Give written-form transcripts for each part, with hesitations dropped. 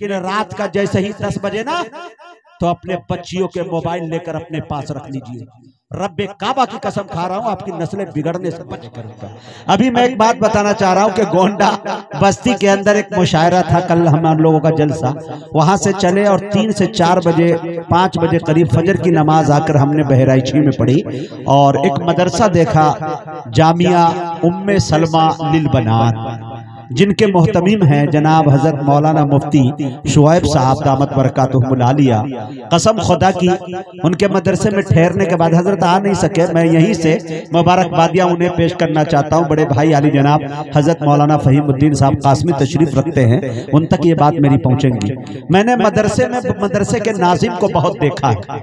कि रात का जैसे ही 10 बजे ना तो अपने बच्चियों के मोबाइल लेकर अपने पास रख लीजिए। रब्बे काबा की कसम खा रहा हूं, आपकी नस्लें बिगड़ने से बच करूंगा। अभी मैं एक बात बताना चाह रहा हूं कि गोंडा बस्ती के अंदर एक मुशायरा था, कल हम लोगों का जलसा, वहां से चले और 3 से 4 बजे 5 बजे करीब फजर की नमाज आकर हमने बहराइची में पढ़ी और एक मदरसा देखा, जामिया उम्मे सलमा लिल बनात, जिनके मोहतमीम हैं जनाब हजरत मौलाना मुफ्ती शुएब साहब दामत बरकातुहुल आलिया। कसम खुदा की उनके मदरसे में ठहरने के बाद हजरत आ नहीं सके, मैं यहीं से मुबारकबादियां उन्हें पेश करना चाहता हूं। बड़े भाई आली जनाब हजरत मौलाना फहीमुद्दीन साहब कासमी तशरीफ रखते हैं, उन तक ये बात मेरी पहुंचेंगी। मैंने मदरसे के नाजिम को बहुत देखा है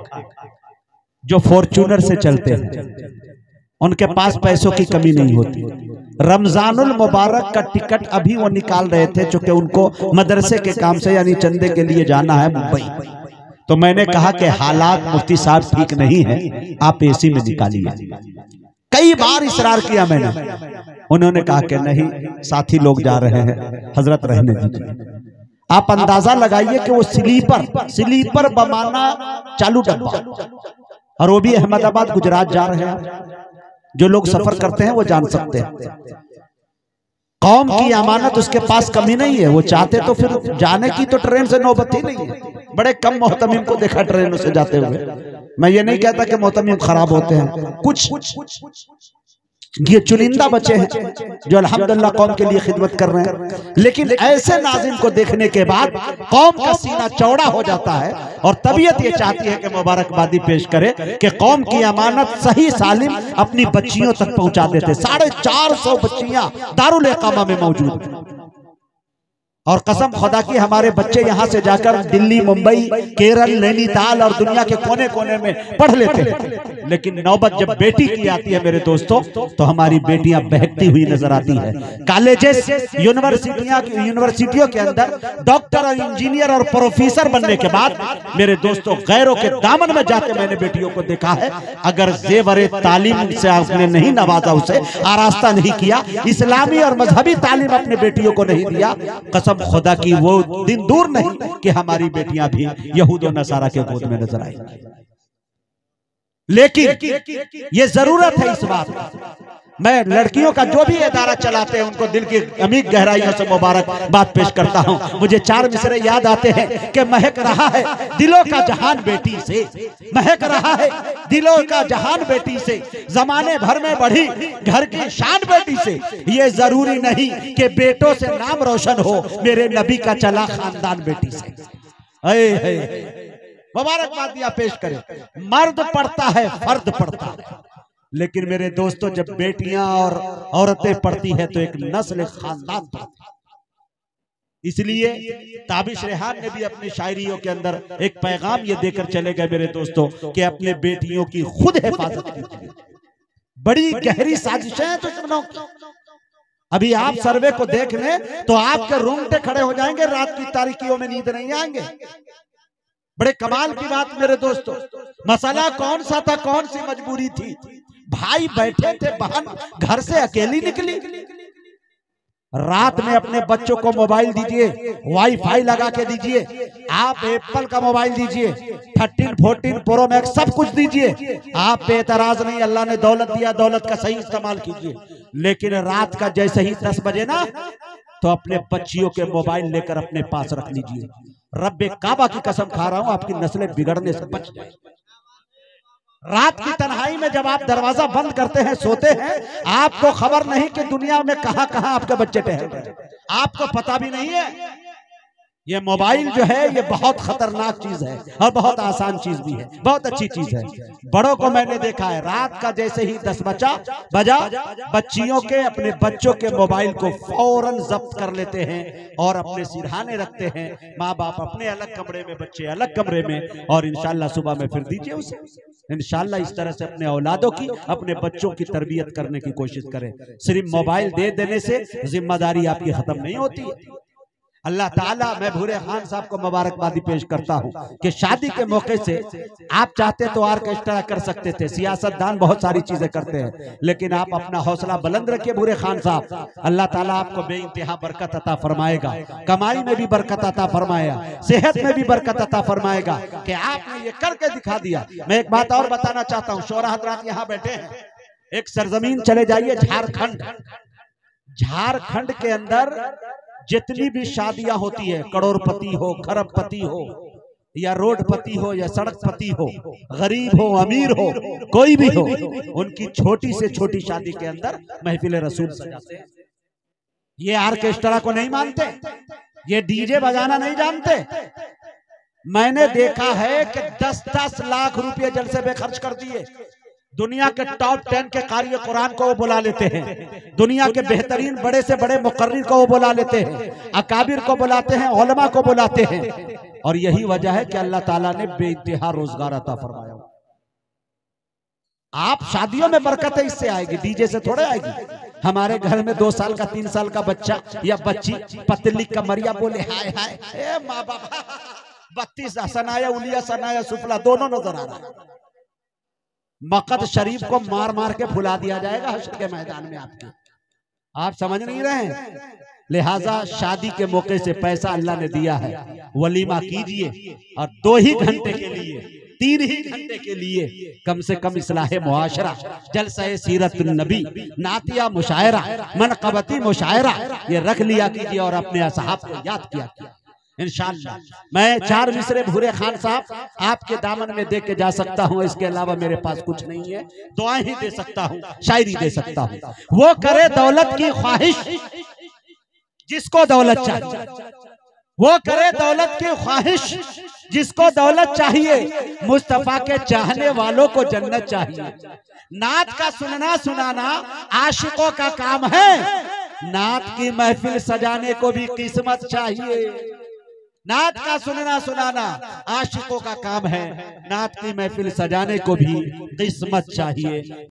जो फॉर्च्यूनर से चलते हैं, उनके पास पैसों की कमी नहीं होती। रमजानुल मुबारक का टिकट अभी वो निकाल रहे थे, चूंकि उनको मदरसे के काम से यानी चंदे के लिए जाना है मुंबई। तो मैंने कहा कि हालात मुफ्ती साहब ठीक नहीं है, आप एसी में निकालिए। कई बार इसरार किया मैंने, उन्होंने कहा कि नहीं साथी लोग जा रहे हैं, हजरत रहने दीजिए। आप अंदाजा लगाइए कि वो स्लीपर बमाना चालू डब्बा, और वो भी अहमदाबाद गुजरात जा रहे हैं। जो लोग सफर करते हैं वो जान सकते हैं, कौम की अमानत उसके पास कमी नहीं है। वो चाहते तो फिर जाने की तो ट्रेन से नौबत ही नहीं है। बड़े कम मोहतमीम को देखा ट्रेनों से जाते हुए। मैं ये नहीं कहता कि मोहतमीम खराब होते हैं, कुछ ये चुनिंदा बच्चे हैं जो अल्हम्दुलिल्लाह कौम के लिए खिदमत कर रहे हैं, लेकिन ऐसे नाजिम को देखने के बाद कौम का सीना चौड़ा हो जाता है और तबीयत ये चाहती है कि मुबारकबादी पेश करे कि कौम की अमानत सही सालिम अपनी बच्चियों तक पहुंचा देते। 450 बच्चियां दारुल इकामा में मौजूद, और कसम खुदा की हमारे बच्चे यहाँ से जाकर दिल्ली, मुंबई, केरल, नैनीताल और दुनिया के कोने कोने में पढ़ लेते हैं। लेकिन नौबत जब बेटी की आती है मेरे दोस्तों, तो हमारी बेटियां बहकती हुई नजर आती है। कॉलेजेस, यूनिवर्सिटियों के अंदर डॉक्टर और इंजीनियर और प्रोफेसर बनने के बाद मेरे दोस्तों गैरों के दामन में जाके मैंने बेटियों को देखा है। अगर जेवरे तालीम से आपने नहीं नवाजा, उसे आरास्ता नहीं किया, इस्लामी और मजहबी तालीम अपने बेटियों को नहीं दिया, कसम खुदा की वो दिन दूर नहीं कि हमारी बेटियां भी यहूद और नसारा के गोद में नजर आएंगी। लेकिन ये जरूरत है इस बात की। मैं लड़कियों का जो भी इदारा चलाते हैं उनको दिल की अमीर गहराइयों से मुबारकबाद पेश करता हूं। मुझे 4 मिसरे याद आते हैं कि महक रहा है दिलों का जहान बेटी से, महक रहा है दिलों का जहान बेटी से, जमाने भर में बढ़ी घर की शान बेटी से। ये जरूरी नहीं कि बेटों से नाम रोशन हो, मेरे नबी का चला खानदान बेटी से। मुबारकबादियां पेश करें। मर्द पढ़ता है, फर्द पढ़ता है, लेकिन मेरे दोस्तों जब बेटियां और औरतें पढ़ती है तो एक नस्ल खानदान पढ़ती है। इसलिए ताबिश रेहान ने भी अपनी शायरियों के अंदर एक पैगाम ये देकर चले गए मेरे दोस्तों कि अपने बेटियों की खुद हिफाजत कीजिए। बड़ी गहरी साजिशें हैं दुश्मनों की। अभी आप सर्वे को देख लें तो आपके रोंगटे खड़े हो जाएंगे, रात की तारीकियों में नींद नहीं आएंगे। बड़े कमाल की बात मेरे दोस्तों, मसला कौन सा था, कौन सी मजबूरी थी? भाई बैठे थे, बहन घर से अकेली निकली। रात में अपने बच्चों को मोबाइल दीजिए, वाईफाई लगा के दीजिए। आप एप्पल का मोबाइल दीजिए, 13, 14 प्रो मैक्स सब कुछ दीजिए, आप पे एतराज नहीं। अल्लाह ने दौलत दिया, दौलत का सही इस्तेमाल कीजिए। लेकिन रात का जैसे ही 10 बजे ना तो अपने बच्चियों के मोबाइल लेकर अपने पास रख लीजिए। रब्बे काबा की कसम खा रहा हूं, आपकी नस्लें बिगड़ने से बच जाए। रात की तन्हाई में जब आप दरवाजा बंद करते हैं, सोते हैं, आपको खबर नहीं कि दुनिया में कहां कहां आपके बच्चे टहल रहे हैं, आपको पता भी नहीं है। ये मोबाइल जो है ये बहुत खतरनाक चीज है और बहुत आसान चीज भी है, बहुत अच्छी चीज है। बड़ों को मैंने देखा है, रात का जैसे ही 10 बजा बच्चियों के, अपने बच्चों के मोबाइल को फौरन जब्त कर लेते हैं और अपने सिरहाने रखते हैं। माँ बाप अपने अलग कमरे में, बच्चे अलग कमरे में, और इंशाल्लाह सुबह में फिर दीजिए उसे। इंशाल्लाह इस तरह से अपने औलादों की, अपने बच्चों की तरबियत करने की कोशिश करें। सिर्फ मोबाइल दे देने से जिम्मेदारी आपकी खत्म नहीं होती है। अल्लाह ताला, मैं भूरे खान साहब को मुबारकबादी पेश करता हूँ कि शादी के मौके से आप चाहते तो ऑर्केस्ट्रा कर सकते थे, सियासतदान बहुत सारी चीजें करते हैं, लेकिन आप अपना हौसला बुलंद रखिए भूरे खान साहब। अल्लाह ताला आपको बेइंतहा बरकत अता फरमाएगा, कमाई में भी बरकत अता फरमाया, सेहत में भी बरकत अता फरमाएगा कि आपने ये करके दिखा दिया। मैं एक बात और बताना चाहता हूँ, शोरा हजरात यहाँ बैठे हैं, एक सरजमीन चले जाइए झारखंड। झारखंड के अंदर जितनी भी शादियां होती है, करोड़पति हो, खरबपति हो, या रोडपति हो, या सड़कपति हो, गरीब हो, अमीर हो, कोई भी हो, उनकी छोटी से छोटी शादी के अंदर महफिल रसूल सजाते हैं। ये ऑर्केस्ट्रा को नहीं मानते, ये डीजे बजाना नहीं जानते। मैंने देखा है कि 10-10 लाख रुपए जलसे पे खर्च कर दिए। दुनिया के टॉप 10 के कारी कुरान को वो बुला लेते हैं, दुनिया के बेहतरीन बड़े से बड़े मुकर्रिर को वो बुला लेते हैं, अकाबिर को बुलाते हैं, उलमा को बुलाते हैं। और यही वजह है कि अल्लाह ताला ने बेइंतहा रोजगार अता फरमाया। आप शादियों में बरकत है इससे आएगी, डीजे से थोड़े आएगी। हमारे घर में 2 साल का 3 साल का बच्चा या बच्ची पतली कमरिया बोले हाय हाय, ए माँ बाप 32 सनाया उलिया सनाया सुफला दोनों नजर आ रहा है। मकद शरीफ को मार मार के फुला दिया जाएगा हश्र के मैदान में आपके। आप समझ नहीं रहे हैं। लिहाजा शादी के मौके से पैसा अल्लाह ने दिया है, वलीमा कीजिए और 2 ही घंटे के लिए, 3 ही घंटे के लिए कम से कम इस्लाह मुआशरा, जलसा सीरत नबी, नातिया मुशायरा, मनक़बती मुशायरा ये रख लिया कीजिए और अपने असहाब को याद किया कीजिए। इंशाअल्लाह मैं 4 मिसरे भूरे खान साहब आपके दामन में दे के जा सकता हूँ, इसके अलावा मेरे पास कुछ नहीं है। दुआएं ही दे सकता हूँ, शायरी दे सकता हूँ। वो करे दौलत की ख्वाहिश जिसको दौलत चाहिए, वो करे दौलत की ख्वाहिश जिसको दौलत चाहिए, मुस्तफा के चाहने वालों को जन्नत चाहिए। नात का सुनना सुनाना आशिकों का काम है, नात की महफिल सजाने को भी किस्मत चाहिए। नात का सुनना सुनाना आशिकों का काम है, नात की महफिल सजाने को भी किस्मत चाहिए।